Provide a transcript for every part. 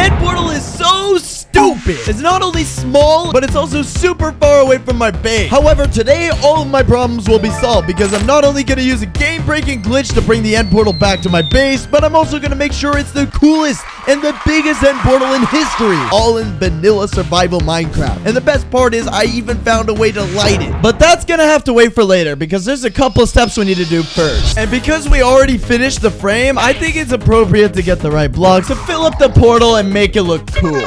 end portal is so stupid. It's not only small, but it's also super far away from my base. However, today, all of my problems will be solved because I'm not only going to use a game-breaking glitch to bring the end portal back to my base, but I'm also going to make sure it's the coolest and the biggest end portal in history, all in vanilla survival Minecraft. And the best part is I even found a way to light it. But that's going to have to wait for later because there's a couple of steps we need to do first. And because we already finished the frame, I think it's appropriate to get the right blocks to fill up the portal and make it look cool.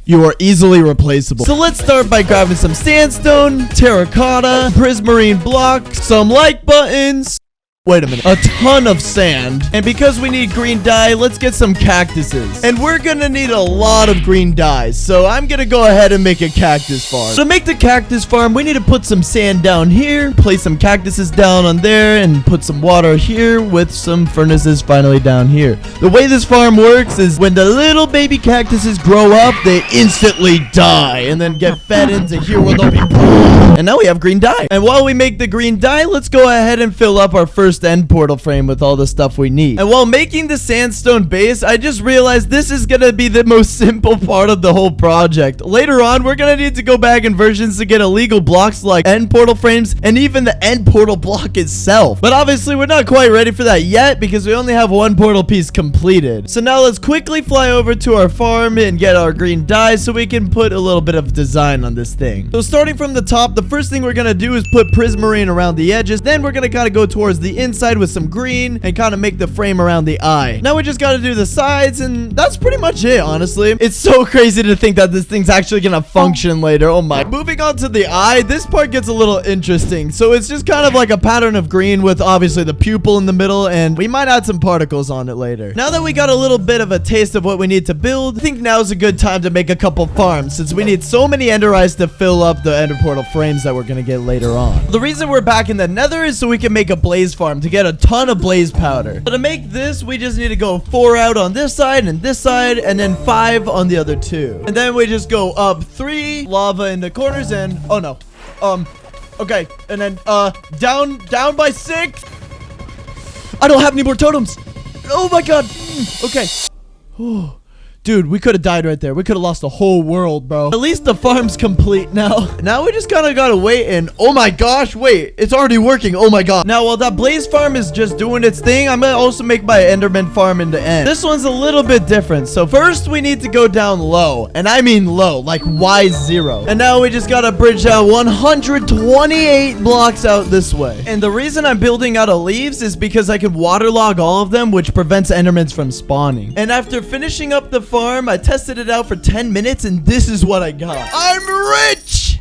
You are easily replaceable. So let's start by grabbing some sandstone, terracotta, prismarine blocks, some like buttons. Wait a minute. A ton of sand. And because we need green dye, let's get some cactuses. And we're gonna need a lot of green dyes. So I'm gonna go ahead and make a cactus farm. So to make the cactus farm, we need to put some sand down here, place some cactuses down on there, and put some water here with some furnaces finally down here. The way this farm works is when the little baby cactuses grow up, they instantly die and then get fed into here where they'll be born. And now we have green dye. And while we make the green dye, let's go ahead and fill up our first end portal frame with all the stuff we need. And while making the sandstone base, I just realized this is gonna be the most simple part of the whole project. Later on, we're gonna need to go back in versions to get illegal blocks like end portal frames and even the end portal block itself. But obviously, we're not quite ready for that yet because we only have one portal piece completed. So now let's quickly fly over to our farm and get our green dye so we can put a little bit of design on this thing. So starting from the top, the first thing we're gonna do is put prismarine around the edges. Then we're gonna kind of go towards the inside with some green and kind of make the frame around the eye. Now we just got to do the sides and that's pretty much it, honestly. It's so crazy to think that this thing's actually gonna function later. Oh my. Moving on to the eye, this part gets a little interesting. So it's just kind of like a pattern of green with obviously the pupil in the middle, and we might add some particles on it later. Now that we got a little bit of a taste of what we need to build, I think now's a good time to make a couple farms since we need so many ender eyes to fill up the ender portal frames that we're gonna get later on. The reason we're back in the nether is so we can make a blaze farm to get a ton of blaze powder. So to make this, we just need to go 4 out on this side and then 5 on the other 2. And then we just go up 3, lava in the corners, and oh no. Okay, and then down by 6. I don't have any more totems. Oh my god. Okay. Oh. Dude, we could have died right there. We could have lost the whole world, bro. At least the farm's complete now. Now we just kind of gotta wait and... Oh my gosh, wait. It's already working. Oh my god. Now, while that blaze farm is just doing its thing, I'm gonna also make my enderman farm in the end. This one's a little bit different. So first, we need to go down low. And I mean low, like Y0. And now we just gotta bridge out 128 blocks out this way. And the reason I'm building out of leaves is because I can waterlog all of them, which prevents endermans from spawning. And after finishing up the farm, I tested it out for 10 minutes and this is what I got. I'm rich!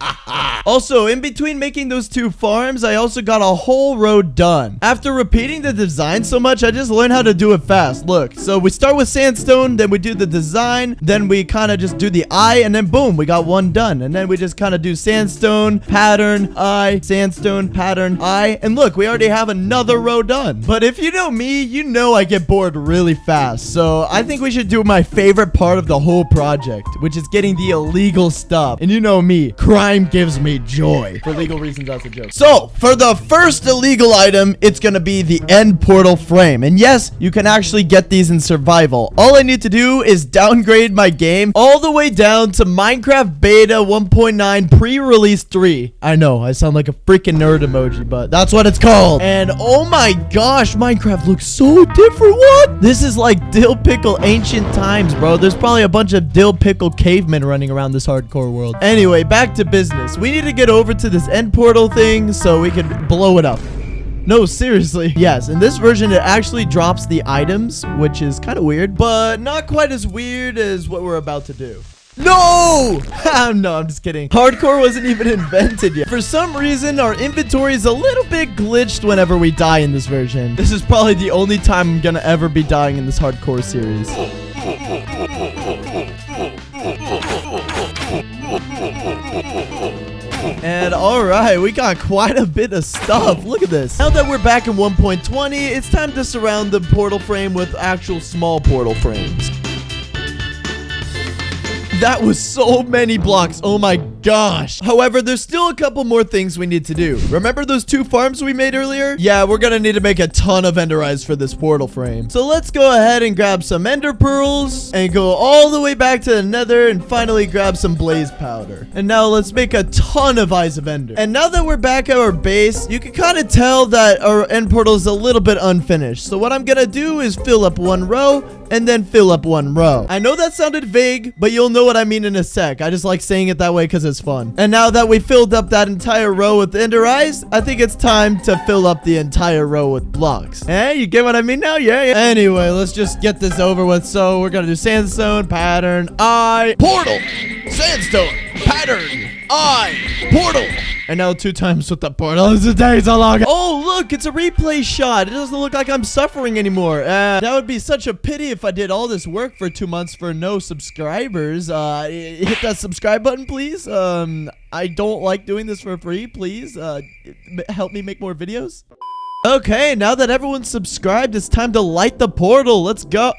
Also, in between making those 2 farms, I also got a whole road done. After repeating the design so much, I just learned how to do it fast. Look, so we start with sandstone, then we do the design, then we kind of just do the eye, and then boom, we got one done. And then we just kind of do sandstone, pattern, eye, sandstone, pattern, eye, and look, we already have another row done. But if you know me, you know I get bored really fast. So I think we should do my favorite part of the whole project, which is getting the illegal stuff. And you know me, crime gives me joy. For legal reasons, that's a joke. So for the first illegal item, it's gonna be the end portal frame. And yes, you can actually get these in survival. All I need to do is downgrade my game all the way down to Minecraft Beta 1.9 pre-release 3. I know, I sound like a freaking nerd emoji, but that's what it's called. And oh my gosh, Minecraft looks so different. What? This is like DylPickle ancient times, bro. There's probably a bunch of DylPickle cavemen running around this hardcore world. Anyway, back to business. We need to get over to this end portal thing so we can blow it up. No, seriously. Yes, in this version, it actually drops the items, which is kind of weird, but not quite as weird as what we're about to do. No! No, I'm just kidding. Hardcore wasn't even invented yet. For some reason, our inventory is a little bit glitched whenever we die in this version. This is probably the only time I'm gonna ever be dying in this hardcore series. And alright, we got quite a bit of stuff. Look at this. Now that we're back in 1.20, it's time to surround the portal frame with actual small portal frames. That was so many blocks. Oh my gosh. However, there's still a couple more things we need to do. Remember those 2 farms we made earlier? Yeah, we're gonna need to make a ton of ender eyes for this portal frame. So let's go ahead and grab some ender pearls and go all the way back to the nether and finally grab some blaze powder. And now let's make a ton of eyes of ender. And now that we're back at our base, you can kind of tell that our end portal is a little bit unfinished. So what I'm gonna do is fill up 1 row and then fill up 1 row. I know that sounded vague, but you'll know what I mean in a sec. I just like saying it that way because it's fun. And now that we filled up that entire row with ender eyes, I think it's time to fill up the entire row with blocks. Eh, you get what I mean now? Yeah. Anyway, let's just get this over with. So we're gonna do sandstone, pattern, eye, portal, sandstone, pattern, eye, portal. And now 2 times with the portal. This is so long. Oh, look, it's a replay shot. It doesn't look like I'm suffering anymore. That would be such a pity if I did all this work for 2 months for no subscribers. Hit that subscribe button, please. I don't like doing this for free. Please, help me make more videos. Okay, now that everyone's subscribed, it's time to light the portal. Let's go.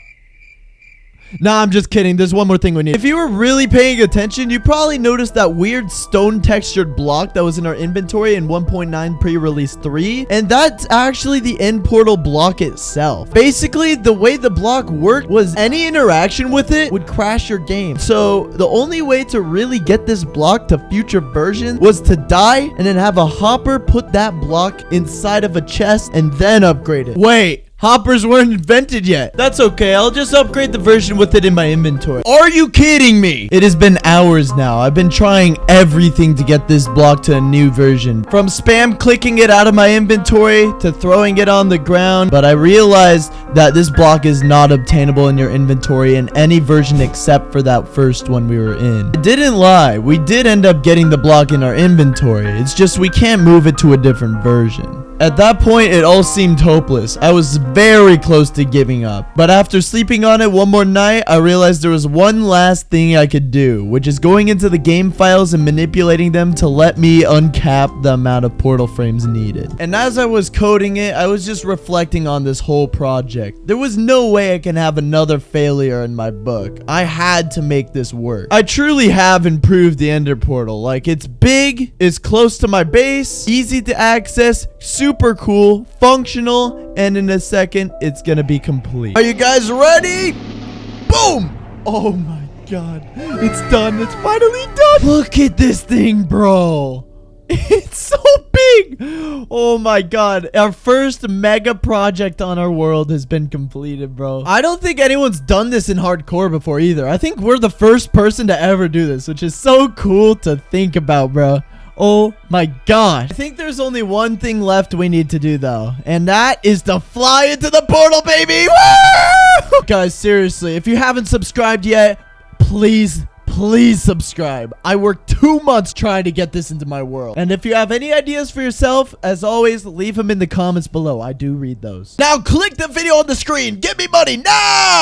Nah, I'm just kidding. There's one more thing we need. If you were really paying attention, you probably noticed that weird stone textured block that was in our inventory in 1.9 pre-release 3. And that's actually the end portal block itself. Basically, the way the block worked was any interaction with it would crash your game. So the only way to really get this block to future versions was to die and then have a hopper put that block inside of a chest and then upgrade it. Wait. Hoppers weren't invented yet. That's okay. I'll just upgrade the version with it in my inventory. Are you kidding me? It has been hours now. I've been trying everything to get this block to a new version. From spam clicking it out of my inventory to throwing it on the ground. But I realized that this block is not obtainable in your inventory in any version except for that first one we were in. I didn't lie. We did end up getting the block in our inventory. It's just we can't move it to a different version. At that point, it all seemed hopeless. I was very close to giving up. But after sleeping on it one more night, I realized there was one last thing I could do, which is going into the game files and manipulating them to let me uncap the amount of portal frames needed. And as I was coding it, I was just reflecting on this whole project. There was no way I can have another failure in my book. I had to make this work. I truly have improved the Ender portal. Like, it's big, it's close to my base, easy to access, super cool, functional, and in a second, it's gonna be complete. Are you guys ready? Boom! Oh my god. It's done. It's finally done. Look at this thing, bro. It's so big. Oh my god. Our first mega project on our world has been completed, bro. I don't think anyone's done this in hardcore before either. I think we're the first person to ever do this, which is so cool to think about, bro. Oh my gosh. I think there's only one thing left we need to do though. And that is to fly into the portal, baby. Woo! Guys, seriously, if you haven't subscribed yet, please subscribe. I worked 2 months trying to get this into my world. And if you have any ideas for yourself, as always, leave them in the comments below. I do read those. Now click the video on the screen. Give me money now!